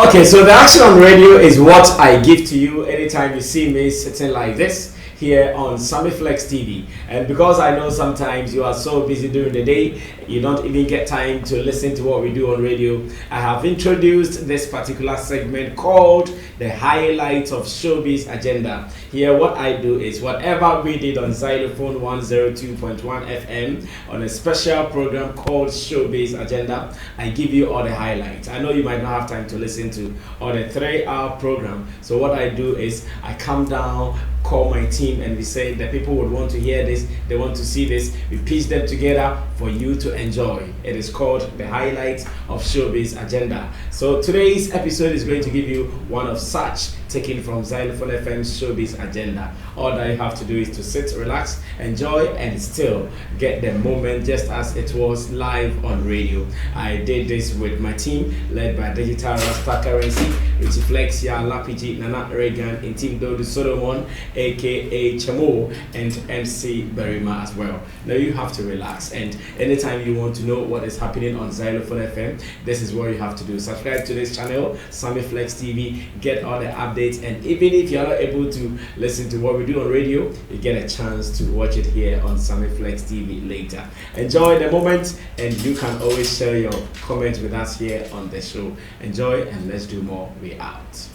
Okay, so the action on radio is what I give to you anytime you see me sitting like this here on Sammy Flex TV. And because I know sometimes you are so busy during the day, you don't even get time to listen to what we do on radio, I have introduced this particular segment called the highlights of Showbiz Agenda. Here what I do is whatever we did on Zylofon 102.1 FM on a special program called Showbiz Agenda, I give you all the highlights. I know you might not have time to listen to all the 3-hour program, so what I do is I come down, call my team, and we say the people would want to hear this, they want to see this, we piece them together for you to enjoy. It is called the highlights of Showbiz Agenda. So today's episode is going to give you one of such, taken from Zylofon FM's Showbiz Agenda. All that you have to do is to sit, relax, enjoy, and still get the moment just as it was live on radio. I did this with my team led by Digital Rasta Currency, Richie Flex, Lapiji, Nana Reagan, and Team Dodu Solomon, aka Chamo, and MC Berima as well. Now you have to relax, and anytime you want to know what is happening on Zylofon FM, this is what you have to do. Subscribe to this channel, Sammy Flex TV, get all the updates, and even if you are not able to listen to what we do on radio, you get a chance to watch it here on Sammy Flex TV later. Enjoy the moment, and you can always share your comments with us here on the show. Enjoy, and let's do more. We out.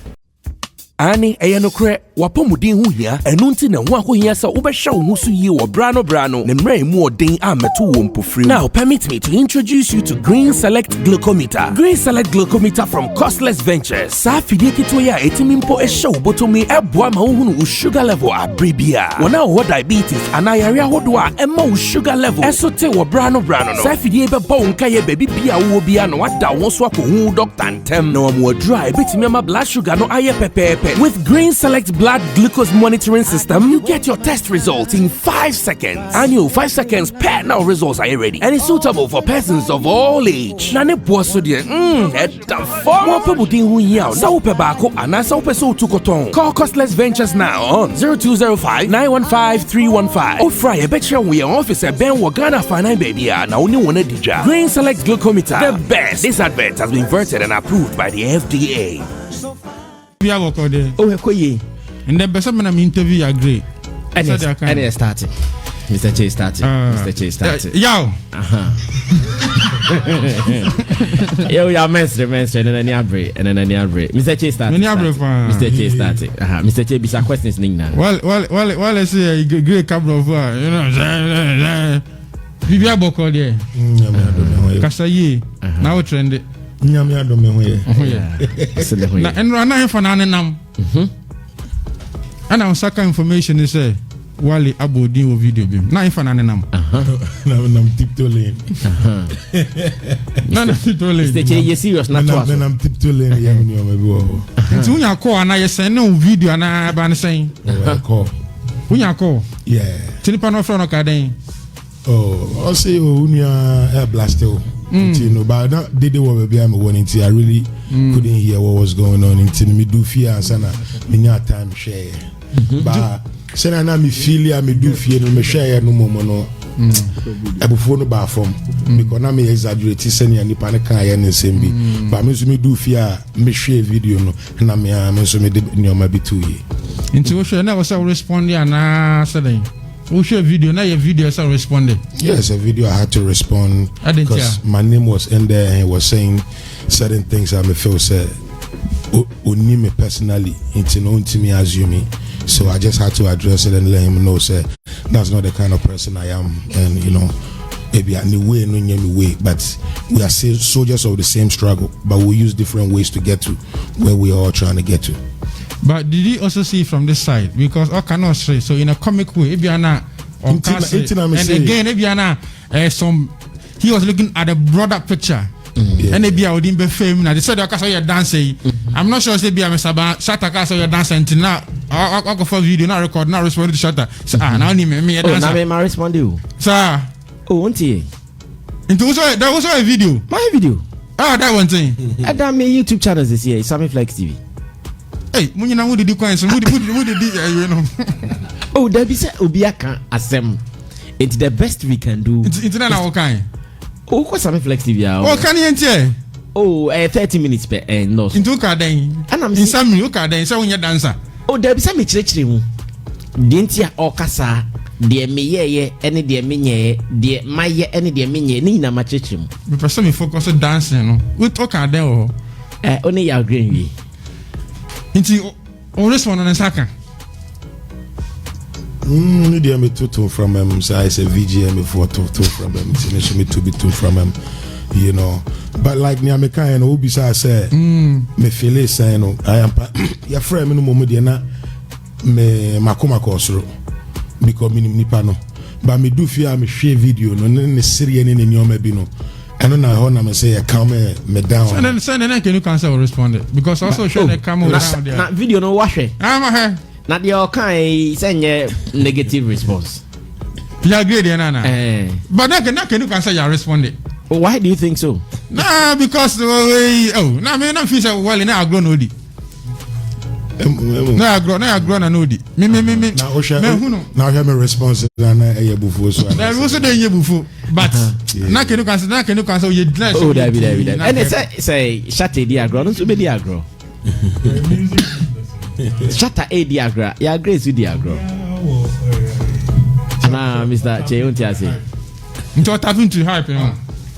Ani eyanokre wapomudin hu hia enunti ne ho ahohia sa ubehwe wo husu yi wo brano ne mrai mu odin ameto wo mpofri. Now permit me to introduce you to Green Select Glucometer. Green Select Glucometer from Costless Ventures. Sa fidie kito ya etimimpo ehwe botomi eboa ma hunu sugar level abribia. Wona wo diabetes anayare ahodo a emma wo sugar level esote wo brano no. Sa fidie beba wo nkaye baby bia wo bia no wada wo so akohu doctor ntem na wo mo dry betimi ama blood sugar no aye pepepe. With Green Select Blood Glucose Monitoring System, you get your test results in 5 seconds. And you 5 seconds per now results are ready. And it's suitable for persons of all age. Nane boso die, Call Costless Ventures now on 0205-915-315. Or fry a better we officer Ben Wagana Fana Baby na only one dija. Green Select Glucometer, the best. This advert has been vetted and approved by the FDA. Oh, Koye. And the best of my interview are great. And it started. Mr. Chase started. Mr. Chase started. Yo. Yo, master, and then Mr. Chase started. Mr. Chase started. Mr. Chase, bisa questions ningna. Well, I say a great couple of you know. Bibia boko there. Kasaye. Now trend. Nyamia do me hoye. Na enro na hemfa na nenam. Ana usaka information is say Wale abodi o video bim. Na hemfa na nenam. Na tiptoeing. Na tiptoeing. Stay you serious na to. Na tiptoeing ya me o wo. Nti unya call na yesen no video na ba ne sen. Call. Unya call. Yeah. Tinipa no from no ka den. Oh, I say unya air blast o. You know, but not did the work behind me wanting to. I really couldn't hear what was going on until me do fear and sana me time share. But sana na me feel me do fear no me share no more no. Before no bar from because na me exaggerate send any panic can ya same be. But me do fear me share video no na me so me de no be too ye. Into what share na was respond ya na say who share video now your video so responded. Yes, a video I had to respond because my name was in there and he was saying certain things I may feel said only me personally into known to me assuming. So I just had to address it and let him know say that's not the kind of person I am, and you know maybe I knew way no way, but we are still soldiers of the same struggle, but we use different ways to get to where we are all trying to get to. But did you also see from this side? Because all cannot say so in a comic way. Ibiana and again Ibiana he was looking at a broader picture. And Ibia wouldn't be fame. Now they said I saw your dancing. I'm not sure if Ibia Shatta saw your dancing until now. I go for video, not record, not respond to Shatta. So now me dance. Now me respond you. Sir. Oh, auntie. That was a video. My video. Ah, that one thing. I done me YouTube channels this year. Sammy Flex TV. Hey, when you know who did you coins? Who did you know? Oh, there be say Obiaka asem. It's the best we can do. It's not our kind. Oh, what's Sammy Flex TV? Oh, can you enter? Oh, 30 minutes per no. Into Carden. And I'm in some new Carden, so when you dancer. Oh, there be some church. Didn't ya or casa, dear me, ye, any dear me, dear my ye, any dear me, Nina Machim. We pursue focus on dancing. We talk at them. Only Yao Grey. Into all this one on a second. Media me to from him, so I say VGM photo from him, so me to be two from him, you know. But like me, I'm a kind of Ubisa say, me feel it saying, I am your friend, no moment, me makoma kosro because me nipa no but me do fear me share video no necessarily any nyoma bi no and na ho na me say I come me down and then can you cancel or respond because also show the camera down there na video no wash na the kind send negative response yeah great nana but now can you cancel your respond why do you think so nah because now me na feel say well na agro no di na agro na no di me now hear me response na eyebufu so na we also dey eyebufu but na can you cancel you dress oh David and say Shatta di agro no so be di agro Shatta di agro ya Grace di agro ana Mr. Cheyonti ase into tapping to hype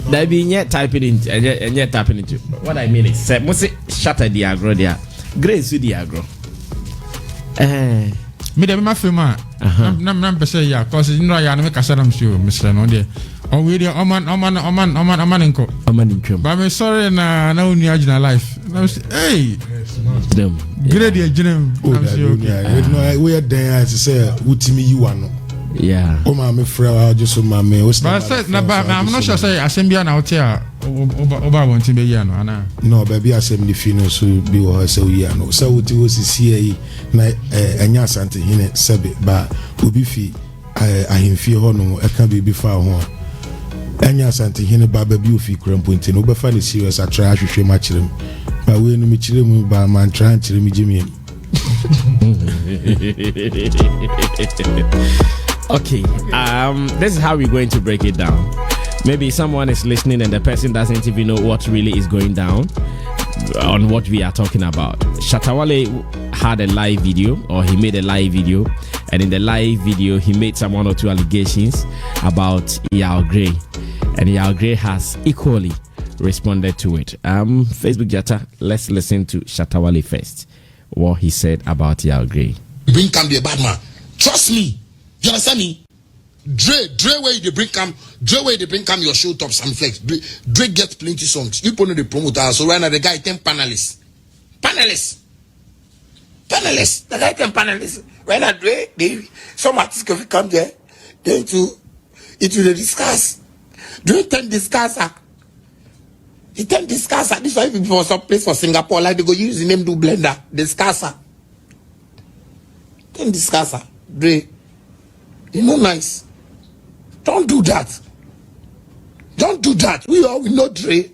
there be yet typing into and yet tapping into what I mean is say mo say Shatta di agro dia Grace di agro me dey my film na pese ya cause you know ya na me kasa na show Mr. no there on we there oman nko but me sorry na uni agina life na say hey them grade dey ginem no we there as say utimi you ano yeah o ma me frɛ wa just so ma me o but I'm not sure say assembly na out here oba wanting be here no ana no baby assembly fino so bi wo say we ano so wuti wo sisi yi na enya asante hine sebe ba obi fi ahemfie ho no eka bibi fa ho enya asante hine ba baby ofi krampo nti no be fa ne serious atra ahwehwe ma kirem ba we no mi kirem ba man tran kirem jimi okay this is how we're going to break it down. Maybe someone is listening and the person doesn't even know what really is going down on what we are talking about. Shatta Wale had a live video, or he made a live video, and in the live video he made some 1 or 2 allegations about Yao Grey, and Yao Grey has equally responded to it. Facebook Jata, let's listen to Shatta Wale first, what he said about Yao Grey. Bring can be a bad man. Trust me. You understand me? Dre where they bring come your show top Sammy Flex. Dre gets plenty songs. You put on the promoter, so right now the guy 10 panelists. The guy 10 panelists. Right now Dre, some artists can come there, then it will discuss. Dre 10 discusser. He 10 discusser. This is why people for some place for Singapore, like they go use the name do blender. Discusser. 10 discusser. Dre. You know nice. Don't do that. We all know Dre.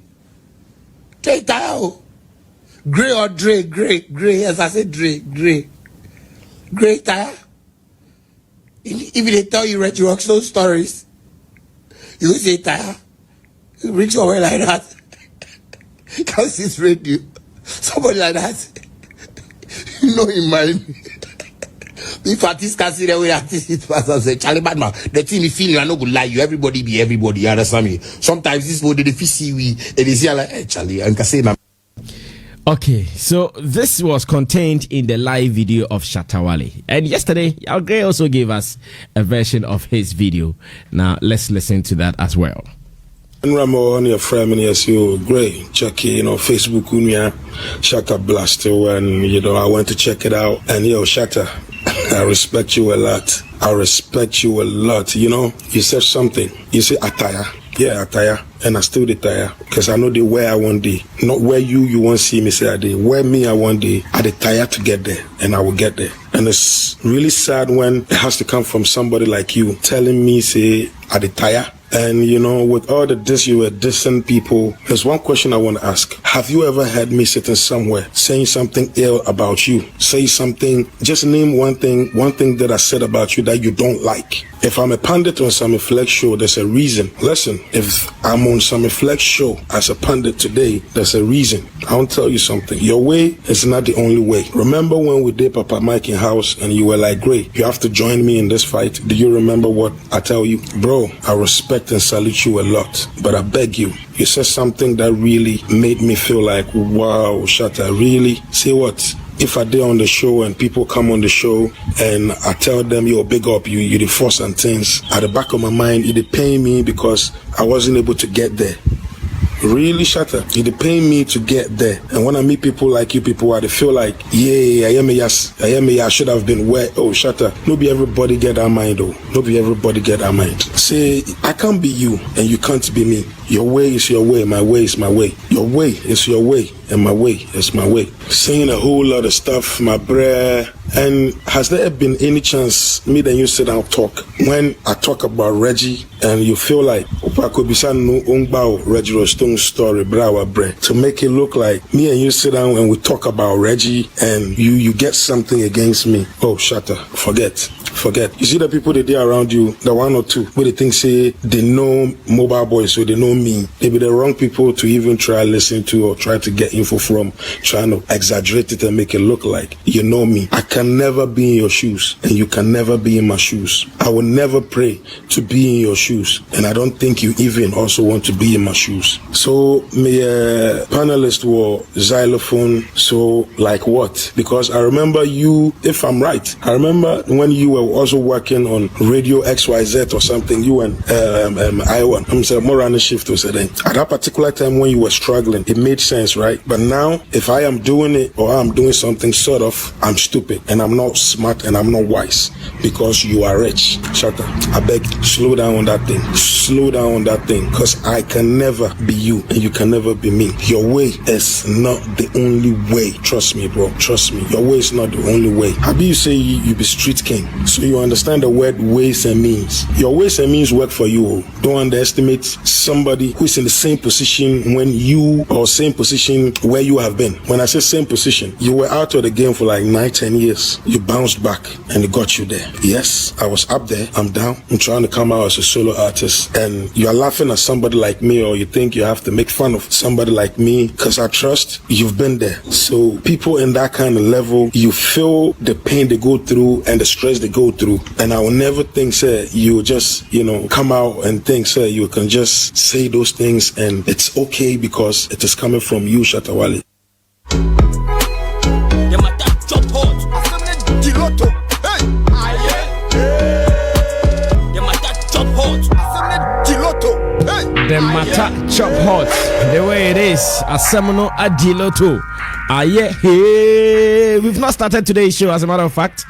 Dre tire. Grey or Dre, Grey. As I said, Grey tire. If they tell you Reggie Rockstone stories, you say tire. You reach somewhere like that. Because it's radio. Somebody like that. You know in mind. If artists can see the way artists say, Charlie Badman, the thing you feel you are not gonna lie, you everybody be everybody, you understand me? Sometimes this body they see we and they see like, hey Charlie, and can say na. Okay, so this was contained in the live video of Shatta Wale. And yesterday, Yao Grey also gave us a version of his video. Now let's listen to that as well. And Ramo on your friend yes you Grey check Facebook unia Shatta blast when I went to check it out and Shatta I respect you a lot. You said something. You say attire. Yeah, attire. And I still the tire. Because I know the where I want day. Not where you want to see me say I day. Where me I want day. I the tire to get there. And I will get there. And it's really sad when it has to come from somebody like you telling me say I the tire And you know, with all the diss you were dissing people, there's one question I want to ask. Have you ever heard me sitting somewhere saying something ill about you? Say something, just name one thing that I said about you that you don't like. If I'm a pundit on Sammy Flex show, there's a reason. Listen, if I'm on Sammy Flex show as a pundit today, there's a reason. I'll tell you something. Your way is not the only way. Remember when we did Papa Mike in house and you were like, Grey, you have to join me in this fight? Do you remember what I tell you? Bro, I respect and salute you a lot, but I beg you, you said something that really made me feel like, wow, Shatta, really? Say what? If I did on the show and people come on the show and I tell them, yo, big up, you the force and things, at the back of my mind, it pain me because I wasn't able to get there. Really, Shatta, it pain me to get there. And when I meet people like you people, I feel like, yeah, I should have been where. Oh, Shatta, no be everybody get our mind, though. No be everybody get our mind. Say, I can't be you and you can't be me. Your way is your way, my way is my way. Your way is your way, and my way is my way. Saying a whole lot of stuff, my bruh. And has there been any chance me and you sit down talk? When I talk about Reggie and you feel like I could be saying no unbow Reggie Rostone story, brawa bre, to make it look like me and you sit down and we talk about Reggie and you get something against me. Oh, Shatta, forget. You see the people that are around you, the one or two, where they think say they know mobile boys, so they know me. They be the wrong people to even try listen to or try to get info from, trying to exaggerate it and make it look like you know me. I can never be in your shoes, and you can never be in my shoes. I will never pray to be in your shoes, and I don't think you even also want to be in my shoes. So, me panelist were Zylofon, so like what? Because I remember you, if I'm right, I remember when you were also working on Radio XYZ or something, you and I1. I'm saying more running shift was then. At that particular time when you were struggling, it made sense, right? But now, if I am doing it or I'm doing something sort of, I'm stupid and I'm not smart and I'm not wise because you are rich. Shatta, I beg, slow down on that thing. Slow down on that thing, because I can never be you and you can never be me. Your way is not the only way. Trust me, bro. Trust me. Your way is not the only way. How do you say you be street king? So you understand the word ways and means. Your ways and means work for you. Don't underestimate somebody who is in the same position when you, or same position where you have been. When I say same position, you were out of the game for like 9-10 years. You bounced back and it got you there. Yes, I was up there. I'm down. I'm trying to come out as a solo artist, and you are laughing at somebody like me, or you think you have to make fun of somebody like me, because I trust you've been there. So people in that kind of level, you feel the pain they go through and the stress they go through, and I will never think, sir, you just, come out and think, sir, you can just say those things and it's okay because it is coming from you, Shatta Wale. The matter chop hot, the way it is, a seminal adiloto. Hey, we've not started today's show, as a matter of fact.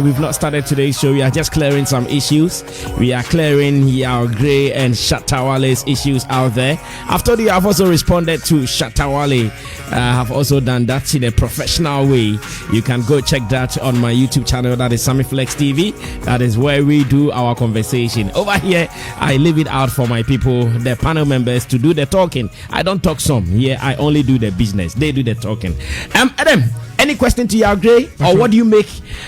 We've not started today's show. We are just clearing some issues. We are clearing Yao Grey and Shatta Wale's issues out there. After you have also responded to Shatta Wale, have also done that in a professional way. You can go check that on my YouTube channel. That is Sammy Flex TV. That is where we do our conversation. Over here, I leave it out for my people, the panel members, to do the talking. I don't talk some. Yeah, I only do the business. They do the talking. Adam, any question to Yao Grey, or what do you make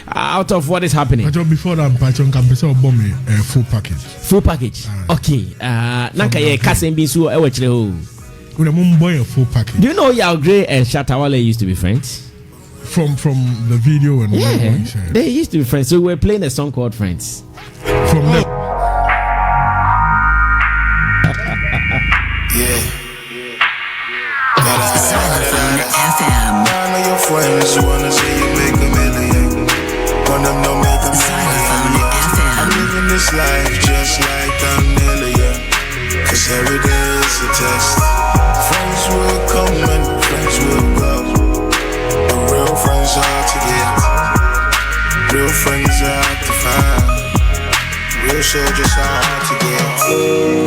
out of what is happening? Before that, I bomb a full package. Full package. Okay. Nanka ye kasen bi so e wachire ho. Full package. Do you know Yao Grey and Shatta Wale used to be friends? From the video and yeah, they used to be friends. So we're playing a song called Friends. From them. Zylofon FM. I know your friends wanna see you make a million. Want them to make a Zylofon FM. I'm living this life just like a million. Cause every day is a test. Friends will come and friends will go. But real friends are hard to get. Real friends are hard to find. Real soldiers are hard to get.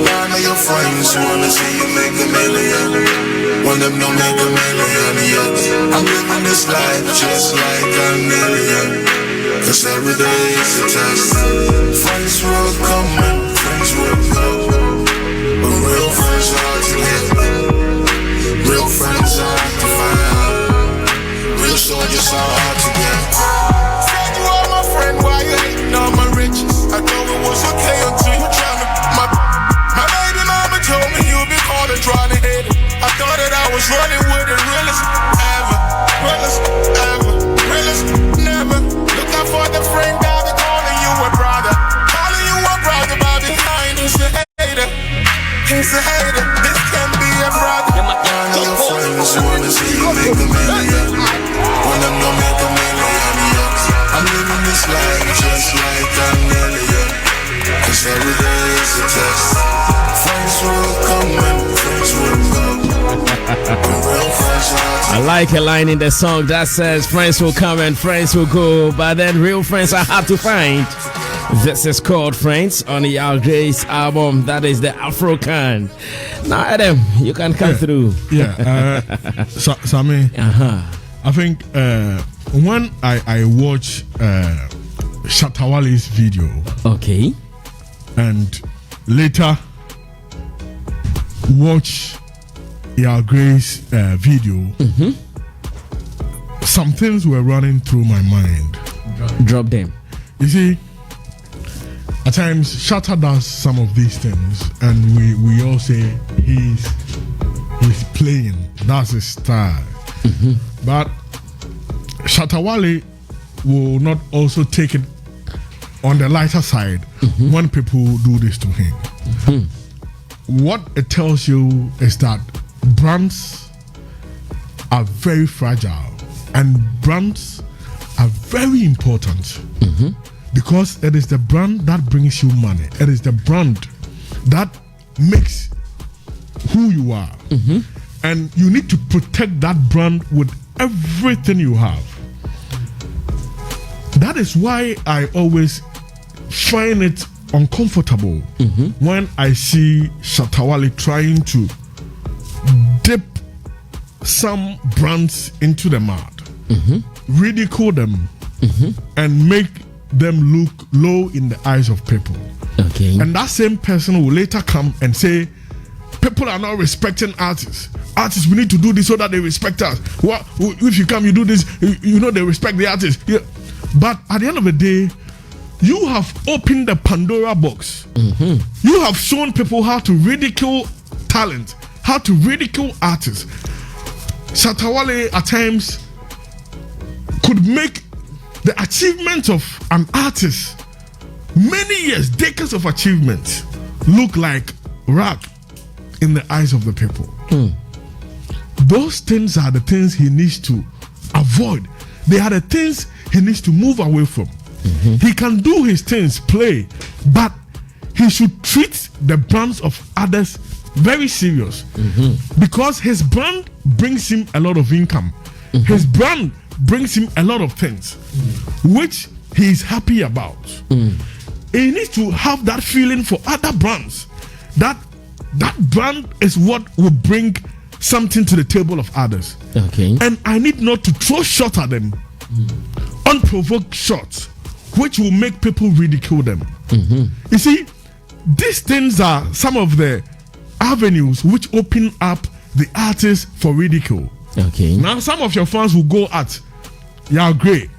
I know your friends wanna see you make a million. Want them to make a million yet. I'm living this life just like a million. Cause every day is a test. Friends will come and friends will go. Real friends are hard to get. Real friends are hard to find. Real soldiers are hard to get. Said you are my friend, why you hating on my riches? I thought it was okay until you trying to. My baby mama told me you'd be called and trying to hate it. I thought that I was running with the realest ever. Realest ever. Realest never. Look out for the friend that be calling you a brother. Calling you a brother, but behind he's a hater. He's a hater. This can be a brother. Your friends wanna see you make a million. When I'm gonna make a million, yeah. I'm living this life just like a million. Cause every day is a test. Friends will come and friends will go. I like a line in the song that says friends will come and friends will go, but then real friends are hard to find. This is called Friends on the Yao Grey's album. That is the Afro Can. Now, Adam, you can come through. Yeah, Sammy. I think when I watch Shatta Wale's video, okay, and later watch Yao Grey's video, some things were running through my mind. Drop them. You see, at times Shatta does some of these things, and we all say he's playing. That's his style. But Shatta Wale will not also take it on the lighter side when people do this to him. What it tells you is that brands are very fragile, and brands are very important because it is the brand that brings you money. It is the brand that makes who you are, and you need to protect that brand with everything you have. That is why I always find it uncomfortable when I see Shatta Wale trying to dip some brands into the mud, ridicule them, and make them look low in the eyes of people. Okay. And that same person will later come and say, people are not respecting artists. Artists, we need to do this so that they respect us. What if you come, you do this, you know they respect the artists. Yeah. But at the end of the day, you have opened the Pandora box. You have shown people how to ridicule talent, how to ridicule artists. Shatta Wale at times could make the achievements of an artist, many years, decades of achievement, look like rag in the eyes of the people. Those things are the things he needs to avoid. They are the things he needs to move away from. He can do his things, play, but he should treat the brands of others very serious, because his brand brings him a lot of income. His brand brings him a lot of things which he is happy about. He needs to have that feeling for other brands, that brand is what will bring something to the table of others. Okay. And I need not to throw shots at them, unprovoked shots, which will make people ridicule them. You see, these things are some of the avenues which open up the artist for ridicule. Okay. Now, some of your fans will go at Yao Grey,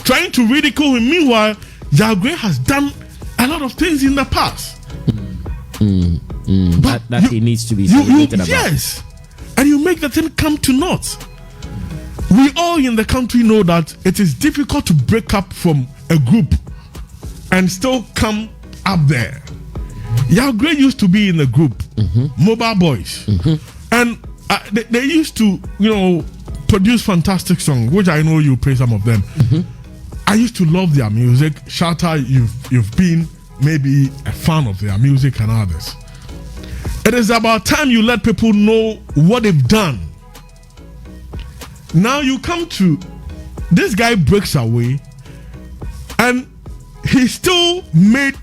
trying to ridicule him. Meanwhile, Yao Grey has done a lot of things in the past. But that he needs to be celebrated about. Yes, and you make the thing come to naught. We all in the country know that it is difficult to break up from a group and still come up there. Yao Grey used to be in the group, Mobile Boys, and they used to, produce fantastic songs, which I know you play some of them. I used to love their music. Shatta, you've been maybe a fan of their music and others. It is about time you let people know what they've done. Now you come to this guy breaks away, and he still made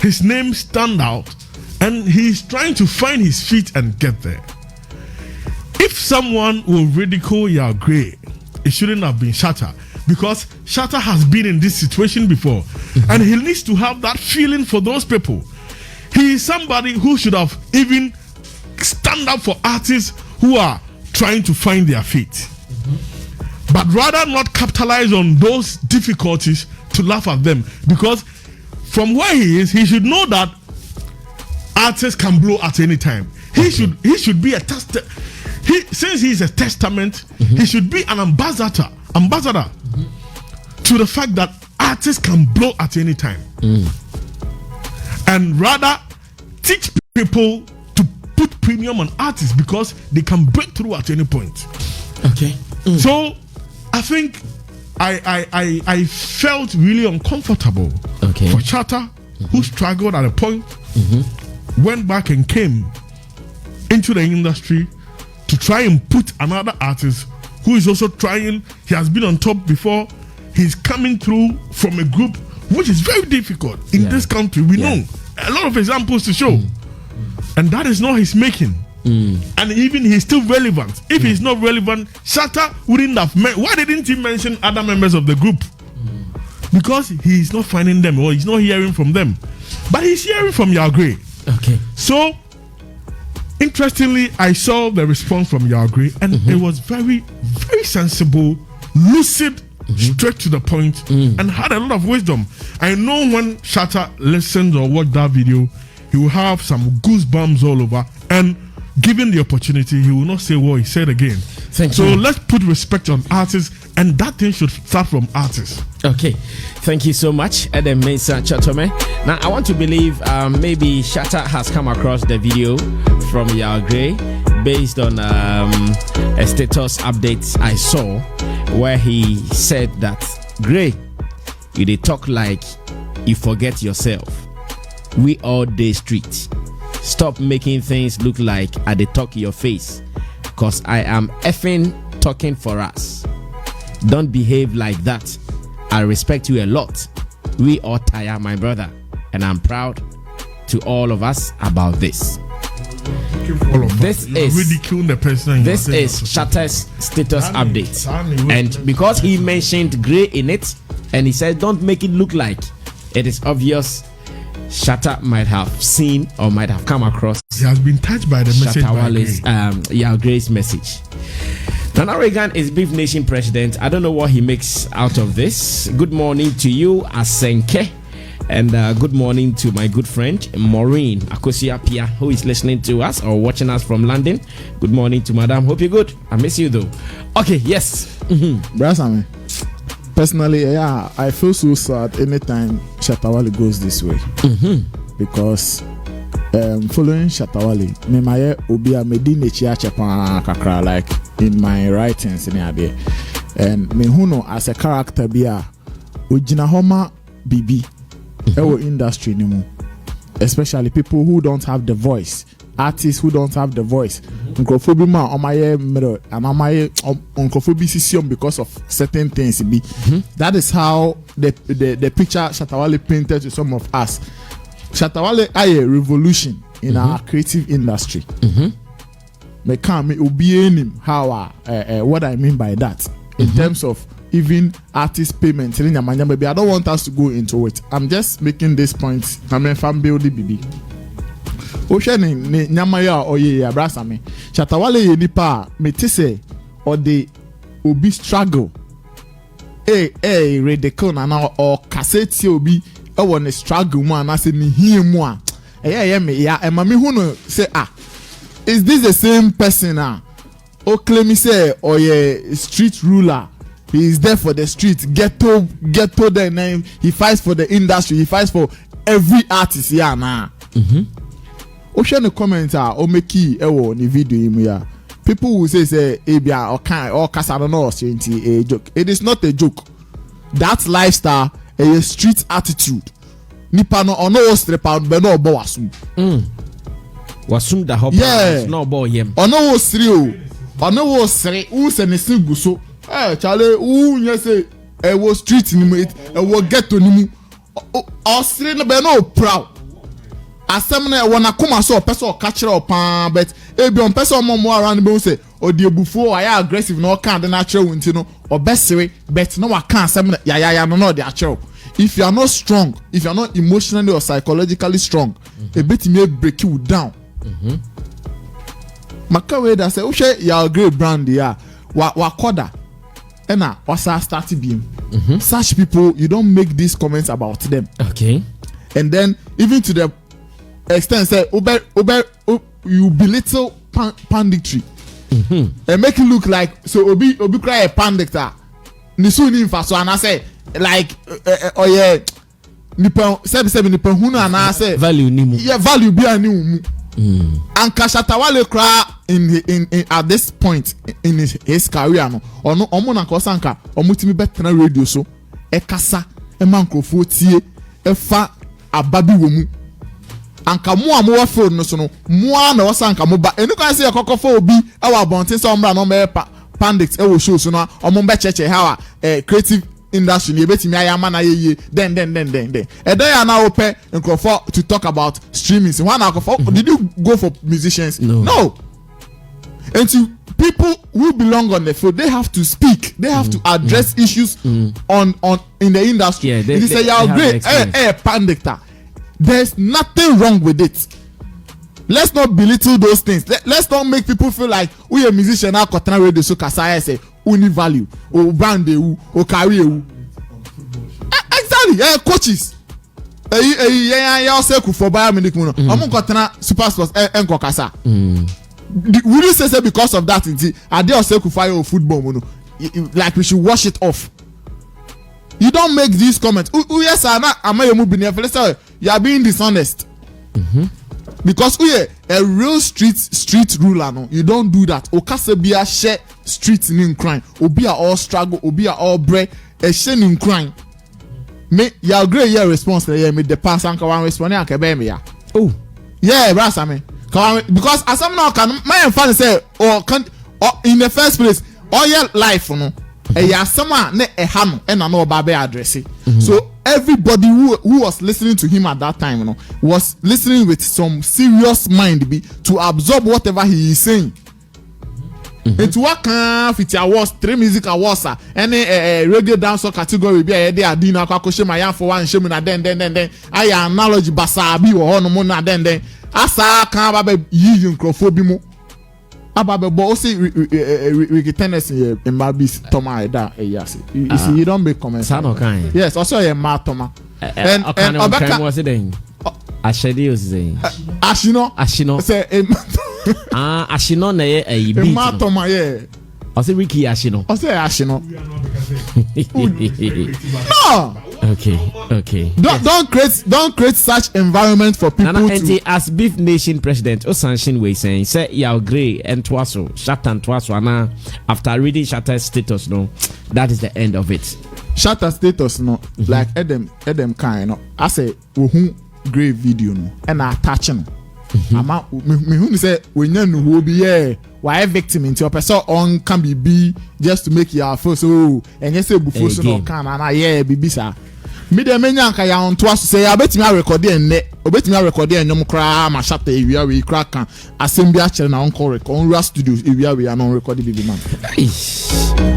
his name stand out, and he's trying to find his feet and get there. If someone will ridicule Yao Grey, it shouldn't have been Shatta, because Shatta has been in this situation before, and he needs to have that feeling for those people. he is somebody who should have even stand up for artists who are trying to find their feet, but rather not capitalize on those difficulties to laugh at them, because from where he is, he should know that artists can blow at any time. He should be a since he is a testament, he should be an ambassador to the fact that artists can blow at any time, and rather teach people to put premium on artists because they can break through at any point. Okay. So I think I felt really uncomfortable for Shatta, who struggled at a point, went back and came into the industry to try and put another artist who is also trying. He has been on top before. He's coming through from a group which is very difficult in this country. We know a lot of examples to show, and that is not his making. And even he's still relevant. If he's not relevant, Shatta wouldn't have why didn't he mention other members of the group? Because he's not finding them, or he's not hearing from them. But he's hearing from Yao Grey. Okay. So interestingly, I saw the response from Yao Grey, and it was very, very sensible, lucid, straight to the point, and had a lot of wisdom. I know when Shatta listens or watch that video, he will have some goosebumps all over, and given the opportunity, he will not say what he said again. Thank you. So let's put respect on artists, and that thing should start from artists. Okay, thank you so much, Adam Mesa Chatome. Now, I want to believe maybe Shatta has come across the video from Yao Grey based on a status update I saw where he said that, Grey, you dey talk like you forget yourself. We all day street. Stop making things look like I dey talk your face, cause I am effing talking for us. Don't behave like that. I respect you a lot. We all tire, my brother, and I'm proud to all of us about this. This is ridiculing the person. This is Shatta's status update, and because he mentioned Grey in it, and he said, "Don't make it look like it is obvious." Shatta might have seen or might have come across. He has been touched by the message. Shatta Wale's Yao Grey's message. Nana Reagan is Beef Nation president. I don't know what he makes out of this. Good morning to you, Asenke. And good morning to my good friend, Maureen Akosia Pia, who is listening to us or watching us from London. Good morning to Madam. Hope you're good. I miss you though. Okay, yes. Brasame, personally, yeah, I feel so sad anytime Shatta Wale goes this way. Because following Shatta Wale, me my obia medine chiachepa kakra, like in my writings in there. And me huno as a character bia ujina homa bibi our industry anymore, especially people who don't have the voice, artists who don't have the voice. Uncrophobia on my mirror and on my uncrophobia system because of certain things. That is how the picture Shatta Wale painted to some of us. Shatta Wale a revolution in our creative industry. Me can't me obeying how what I mean by that in terms of even artist payment. Maybe I don't want us to go into it. I'm just making this point. I mean, fan building BB. Osheni ne nyamaya oye abrasa me. Shatta Wale ye nipa me tise or the obi struggle. Radical na or cassette obi e won struggle mu na se ni hie mu a. Me ya e ma me hu no say is this the same person o claim say oye street ruler? He is there for the street, ghetto the name. He fights for the industry. He fights for every artist here now. Ocean the comments o make ewo ni video imu. People will say ebia or kasa no a joke. It is not a joke. That lifestyle a street attitude. Nipa no ono strip out be no bo wasum. Wasum da hop. No bo yem. Ono wo sri o. Ono wo sri u se ne guso. Charlie, you say was street in it, was ghetto nimu. Australia be no proud. Asemne wanna come so person catch up but be on person more around the say or the before I aggressive no can the natural wintino or best way but no I can't semne ya no the actual. if you are not strong, if you are not emotionally or psychologically strong, a bit may break you down. Makawe that say, "Ushe Yao Grey brand ya wa koda." Ena wasa start beam. Such people, you don't make these comments about them. Okay. And then even to the extent say, you belittle panditry. And make it look like so obi cry a pandictor. Nisu ni infa so and I say like oh yeah nipa 7 nipa hunu and I say value ni mu. Yeah, value be ani mu. And Shatta Wale cry in at this point in his career no ono omo na ko sanka omutimi betena radio so e kasa e mankrofo tie e fa ababi wo mu anka mo wa phone no so no mo na wo sanka mo ba enu kan say ekokofo obi e wa bonten so omra no me Pundit e wo show so no omo be cheche how creative industry ni ebetimi ayama na yeye then e dey na open nkrofo to talk about streaming so one akofo did you go for musicians? No. And to people who belong on the field, they have to speak. They have to address issues on in the industry. Yeah, they say Yao Grey, Pundit. There's nothing wrong with it. Let's not belittle those things. Let's not make people feel like we a musician now cotton radio so kasaya say uni value or brand or career. Exactly. Coaches. Yeah, say for Bayern Munich. I'm cotton super sports and kokasa. Would you say because of that? Are they also fire football? Like we should wash it off. You don't make these comments. Yes, you are being dishonest. Because a real street ruler, no, you don't do that. Okasebia share streets in crime. Obia all struggle. Obia all bread. A shame in crime. Me Yao Grey your response. Me the pass and one respond. Oh, yeah, brass. I mean. Because as I'm now can my fan say or in the first place all your life no someone ne ehano and no babe address. So everybody who was listening to him at that time was listening with some serious mind to absorb whatever he is saying. Into what kind of awards 3 music awards any radio dancer category be a day adina kwakoshe my for one shame na then I analogy basabi or no na then asa kan ababe yi nkrofo bi mu ababe bo say we tendency in mabis toma da yase you see you don't make comments yes also your ma toma and obeka was it then ashedi was saying ashino say ashino na e beat ma toma yeah I say Ricky ashino I say ashino no. Okay. Don't create such environment for people to. As Beef Nation president, Osanshin way saying, say Yao Grey and Twaso, Shatta and Twaso, and after reading Shatta's status, no, that is the end of it. Shatta status, no, like Adam kind, no. I say Grey video, no, and I attach no. Ama me who say when you know who be why victim into your person on can be just to make you feel so and you say before so no can and yeah be sir. Me de menya nka ya onto aso say ya betimi record en ne obetimi record en nyom kra ma Shatta ewia we kra kan assembly a chere na on call record on studios ewia we non record baby man.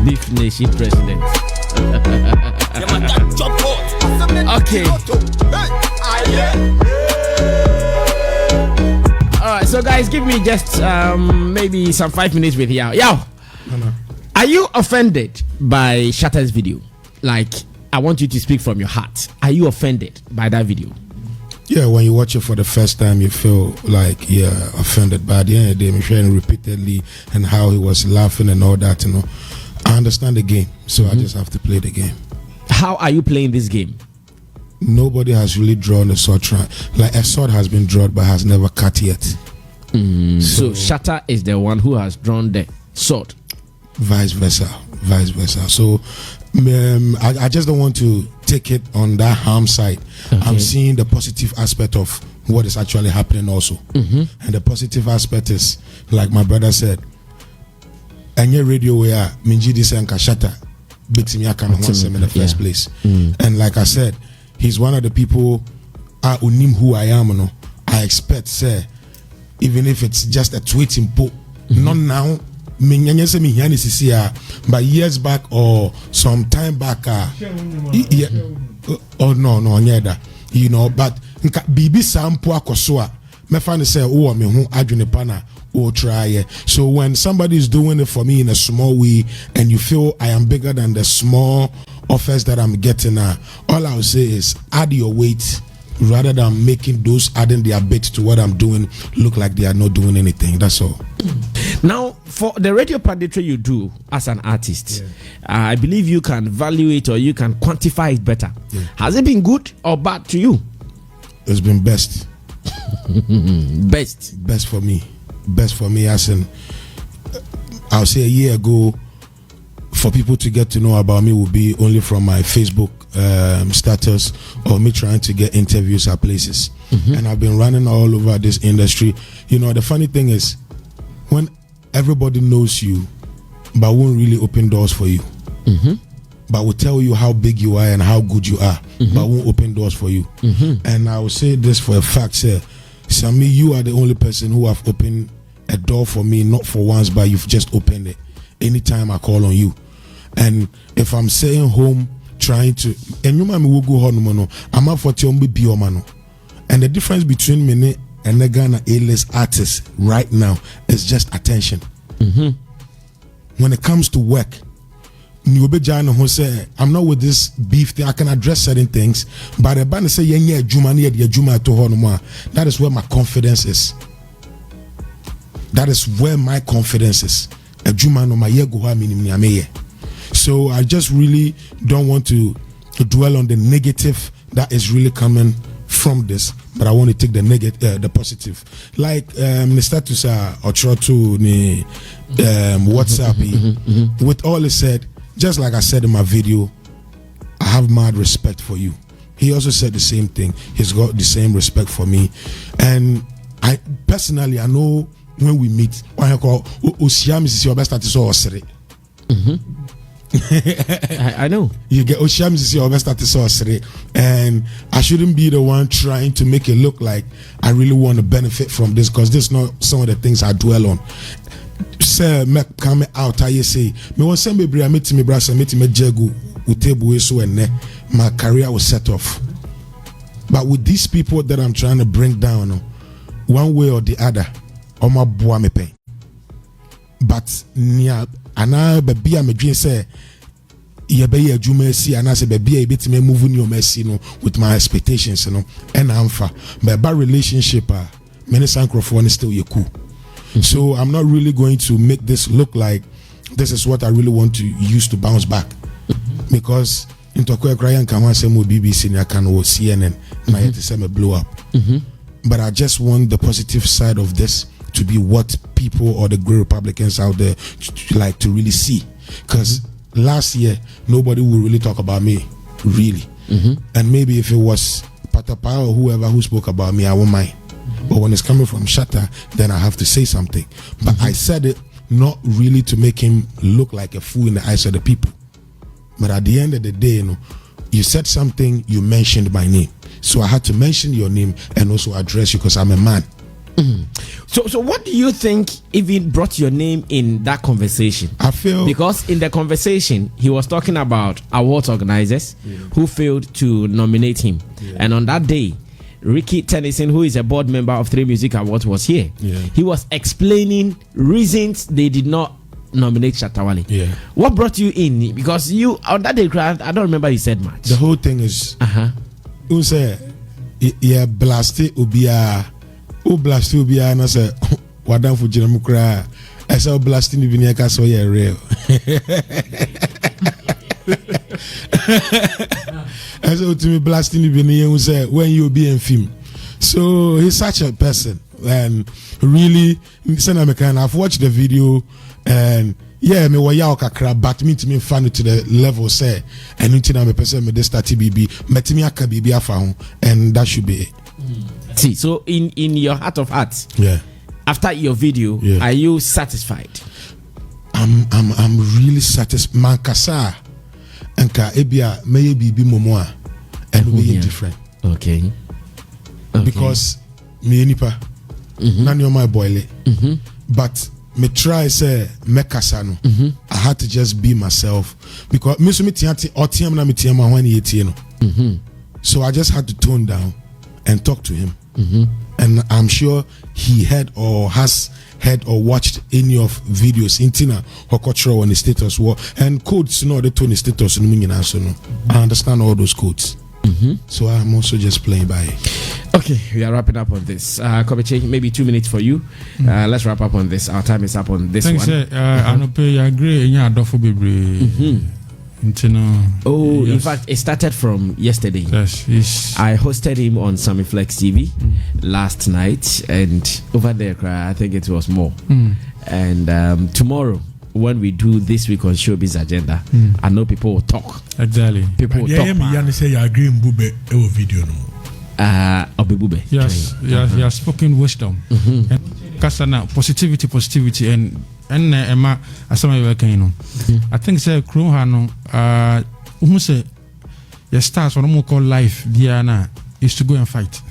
Beef Nation president. Okay. Alright, so guys, give me just maybe some 5 minutes with Yao. Are you offended by Shatta's video? Like, I want you to speak from your heart. Are you offended by that video? Yeah, when you watch it for the first time, you feel like, offended. But at the end of the day, I'm sharing repeatedly and how he was laughing and all that, I understand the game, so I just have to play the game. How are you playing this game? Nobody has really drawn a sword. Like a sword has been drawn but has never cut yet. So Shatta is the one who has drawn the sword. Vice versa. So I just don't want to take it on that harm side. Okay. I'm seeing the positive aspect of what is actually happening also. And the positive aspect is, like my brother said, any radio where Minji Disenka Shatta beats me in the first place. And like I said, he's one of the people who I am. I expect, say, even if it's just a tweet in po, not now. But years back or some time back, Oh no, yeah, you know, but bibi sampo akoswa me find say oh me hu adwene pana or try. So when somebody is doing it for me in a small way and you feel I am bigger than the small offers that I'm getting, all I'll say is add your weight rather than making those adding their bit to what I'm doing look like they are not doing anything. That's all. Now, for the radio punditry you do as an artist, I believe you can value it or you can quantify it better. Has it been good or bad to you? It's been best. Best for me. Best for me, as in, I'll say a year ago, for people to get to know about me would be only from my Facebook status or me trying to get interviews at places. And I've been running all over this industry. You know, the funny thing is, when everybody knows you, but won't really open doors for you, but will tell you how big you are and how good you are, but won't open doors for you. And I will say this for a fact, sir, Sammy, you are the only person who have opened a door for me, not for once, but you've just opened it anytime I call on you. And if I'm staying home trying to, and you might will go home, I'm up for be mano. And the difference between me and the Ghana A-list artists right now is just attention. When it comes to work, I'm not with this beef thing. I can address certain things, but the band say that is where my confidence is. That is where my confidence is. So I just really don't want to dwell on the negative that is really coming from this, but I want to take the negative, the positive. Like the status or to WhatsApp. With all it said, just like I said in my video, I have mad respect for you. He also said the same thing. He's got the same respect for me. And I personally, I know when we meet, I know. You get and I shouldn't be the one trying to make it look like I really want to benefit from this, because this is not some of the things I dwell on. Sir, me come out, I say, me want some baby, I meet me brother, meet me jegu, utebu so and my career was set off. But with these people that I'm trying to bring down, one way or the other, on my boy me pain. But nia ana baby am dream say ye be ye adwuma si ana say baby e bit me move new mercy no with my expectations no and amfa but bad relationship many sancrophone still you cool. So I'm not really going to make this look like this is what I really want to use to bounce back, because into crying can one say more BBC and I can or CNN and I had to say me blow up. But I just want the positive side of this to be what people or the great Republicans out there like to really see, because last year nobody would really talk about me really, and maybe if it was Patapa or whoever who spoke about me, I won't mind. But when it's coming from Shatta, then I have to say something. But I said it not really to make him look like a fool in the eyes of the people. But at the end of the day, you know, you said something, you mentioned my name. So I had to mention your name and also address you because I'm a man. So what do you think even brought your name in that conversation? I feel, because in the conversation he was talking about awards organizers who failed to nominate him, and on that day Ricky Tennyson, who is a board member of 3 Music Awards, was here. He was explaining reasons they did not nominate Shatta Wale. What brought you in? Because you on that day, I don't remember you said much. The whole thing is who say blasted ubia blasted ubia and I say wadan for jinamukra. I saw blasting the vinyaka so yeah real. I said to me blasting the vinyaka who say when you be in film. So he's such a person, and really I've watched the video and me wa Yao kakra, but me to me fan to the level say and until I'm a person me start BB metimi aka BB afa, and that should be it. See, so in your heart of hearts, after your video, are you satisfied? I'm really satisfied. Mankasa anka ebia meye BB momo and be different. Okay. Because me nipa none of my boile, but me try say mekasa no. I had to just be myself, because me so me tiati otiam na me tiam when you no. So I just had to tone down and talk to him. And I'm sure he had or has heard or watched any of videos in Tina Hokotra on the status war and codes the Tony status no. I understand all those codes. So I'm also just playing by. Okay, we are wrapping up on this. Kobeche, maybe 2 minutes for you. Let's wrap up on this. Our time is up on this one. I agree. Oh, yes. In fact, it started from yesterday. Yes. I hosted him on Sammy Flex TV last night, and over there, I think it was more. And tomorrow, when we do this week on Showbiz Agenda, I know people will talk. Exactly. People will talk. Say you agree in Bube video no. Obibube. Yes, he has spoken wisdom. And Kasana positivity and Emma asama you I think say crew hano who say your stars what we call life Diana is to go and fight.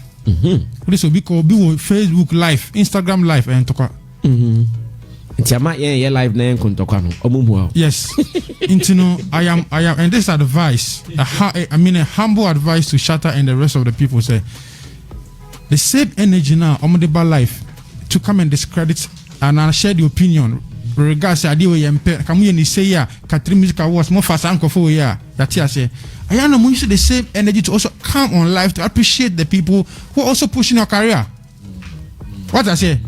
This will be called Facebook live, Instagram live and talk. Live yes. I am and this advice a humble advice to Shatta and the rest of the people say the same energy now omodeba life to come and discredit and share the opinion regards to idea come you say yeah Katri Music Awards more fast uncle for yeah that I say I am use the same energy to also come on live to appreciate the people who are also pushing your career. What I say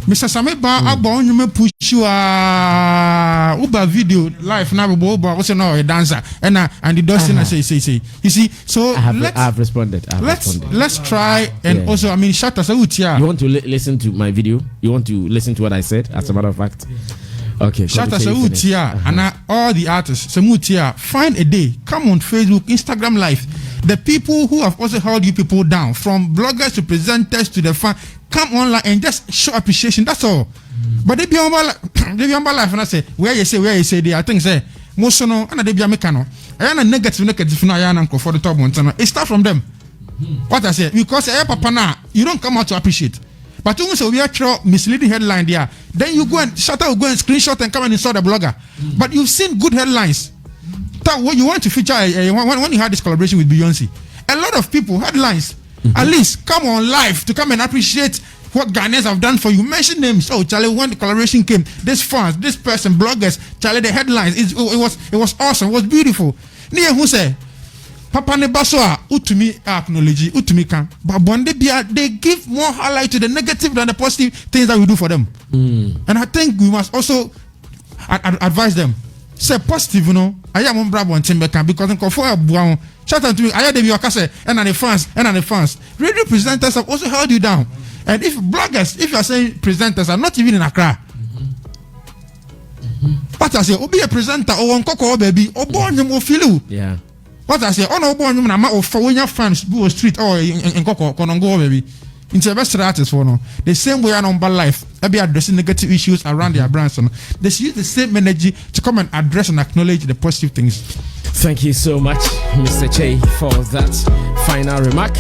Mr. Sameba abon you push you uba video live now uba also now a dancer and the Dustin I say you see so I have responded. Let's try and also I mean Shatta Wale. You want to listen to my video? You want to listen to what I said? As a matter of fact, okay. Shatta Wale and all the artists Samutia find a day, come on Facebook, Instagram live. The people who have also held you people down, from bloggers to presenters to the fan, come online and just show appreciation. That's all. But they be on my life and I say where you say they I think say most no and they be mekano. I am a negative no I am for the top one. It start from them. What I say because papa now you don't come out to appreciate. But when so we are misleading headline there, then you go and Shatta will go and screenshot and come and install the blogger. But you've seen good headlines. That what you want to feature when you had this collaboration with Beyonce, a lot of people headlines. At least come on live to come and appreciate what Ghanaians have done for you. Mention names. Oh, Charlie, when the collaboration came, this fans, this person, bloggers, Charlie, the headlines. It was awesome. It was beautiful. Niye who say, Papa ne baswa utumi acknowledge utumi kan. But when they give more highlight to the negative than the positive things that we do for them. And I think we must also advise them. Say positive, you know. I am on bravo and Timbercan because I'm for a brown. Shout out to me. I had the and the fans. Radio presenters have also held you down. And if bloggers, if you are saying presenters are not even in Accra, what I say, be a presenter or on Coco baby, or born you will feel you. Yeah. What I say, oh no, born you or for when your fans go street or in Coco, Konongo baby. Into the best artists for no. The same way on life, they be addressing negative issues around their brands. They use the same energy to come and address and acknowledge the positive things. Thank you so much, Mr. Che, for that final remark.